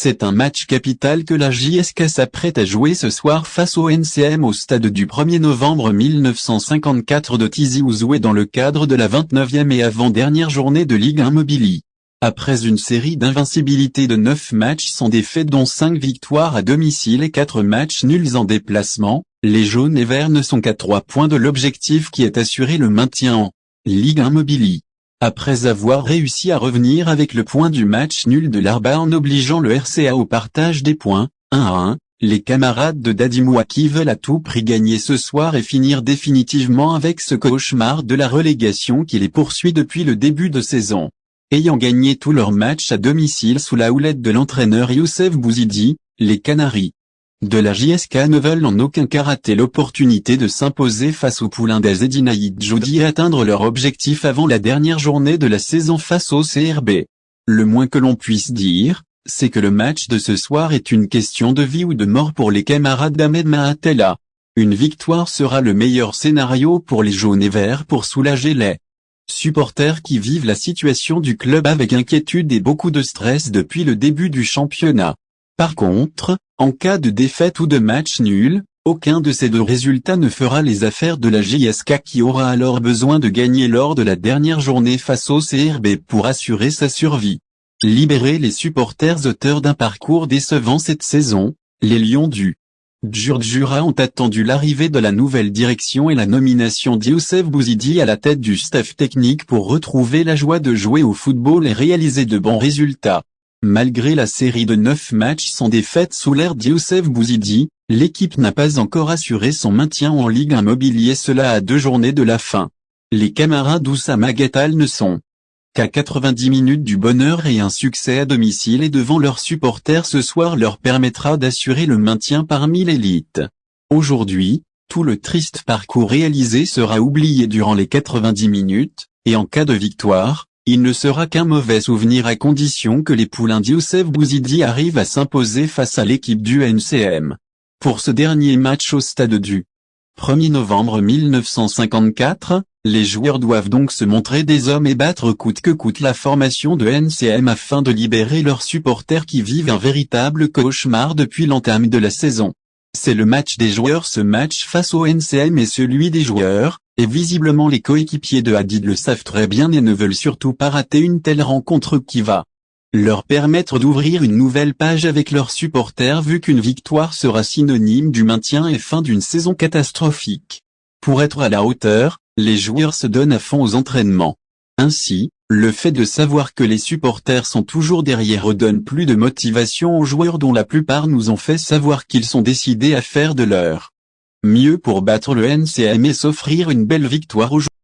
C'est un match capital que la JSK s'apprête à jouer ce soir face au NCM au stade du 1er novembre 1954 de Tizi Ouzoué dans le cadre de la 29e et avant-dernière journée de Ligue 1 Mobili. Après une série d'invincibilité de 9 matchs sans défaite dont 5 victoires à domicile et 4 matchs nuls en déplacement, les jaunes et verts ne sont qu'à 3 points de l'objectif qui est assuré le maintien en Ligue 1 Mobili. Après avoir réussi à revenir avec le point du match nul de l'Arba en obligeant le RCA au partage des points, 1-1, les camarades de Dadi Mouaki veulent à tout prix gagner ce soir et finir définitivement avec ce cauchemar de la relégation qui les poursuit depuis le début de saison. Ayant gagné tous leurs matchs à domicile sous la houlette de l'entraîneur Youssef Bouzidi, les Canaries de la JSK ne veulent en aucun cas rater l'opportunité de s'imposer face au poulain d'Azedinaïd Joudi et atteindre leur objectif avant la dernière journée de la saison face au CRB. Le moins que l'on puisse dire, c'est que le match de ce soir est une question de vie ou de mort pour les camarades d'Ahmed Maatella. Une victoire sera le meilleur scénario pour les jaunes et verts pour soulager les supporters qui vivent la situation du club avec inquiétude et beaucoup de stress depuis le début du championnat. Par contre, en cas de défaite ou de match nul, aucun de ces deux résultats ne fera les affaires de la JSK qui aura alors besoin de gagner lors de la dernière journée face au CRB pour assurer sa survie. Libérer les supporters auteurs d'un parcours décevant cette saison, les Lions du Djurdjura ont attendu l'arrivée de la nouvelle direction et la nomination d'Youssef Bouzidi à la tête du staff technique pour retrouver la joie de jouer au football et réaliser de bons résultats. Malgré la série de 9 matchs sans défaite sous l'ère d'Youssef Bouzidi, l'équipe n'a pas encore assuré son maintien en Ligue 1 Mobili, cela à 2 journées de la fin. Les camarades d'Oussama Ghatal ne sont qu'à 90 minutes du bonheur et un succès à domicile et devant leurs supporters ce soir leur permettra d'assurer le maintien parmi l'élite. Aujourd'hui, tout le triste parcours réalisé sera oublié durant les 90 minutes, et en cas de victoire, il ne sera qu'un mauvais souvenir à condition que les poulains d'Youssef Bouzidi arrivent à s'imposer face à l'équipe du NCM. Pour ce dernier match au stade du 1er novembre 1954, les joueurs doivent donc se montrer des hommes et battre coûte que coûte la formation de NCM afin de libérer leurs supporters qui vivent un véritable cauchemar depuis l'entame de la saison. C'est le match des joueurs. Ce match face au NCM est celui des joueurs, et visiblement les coéquipiers de Hadid le savent très bien et ne veulent surtout pas rater une telle rencontre qui va leur permettre d'ouvrir une nouvelle page avec leurs supporters vu qu'une victoire sera synonyme du maintien et fin d'une saison catastrophique. Pour être à la hauteur, les joueurs se donnent à fond aux entraînements. Ainsi, le fait de savoir que les supporters sont toujours derrière eux donne plus de motivation aux joueurs dont la plupart nous ont fait savoir qu'ils sont décidés à faire de leur mieux pour battre le NCM et s'offrir une belle victoire aujourd'hui.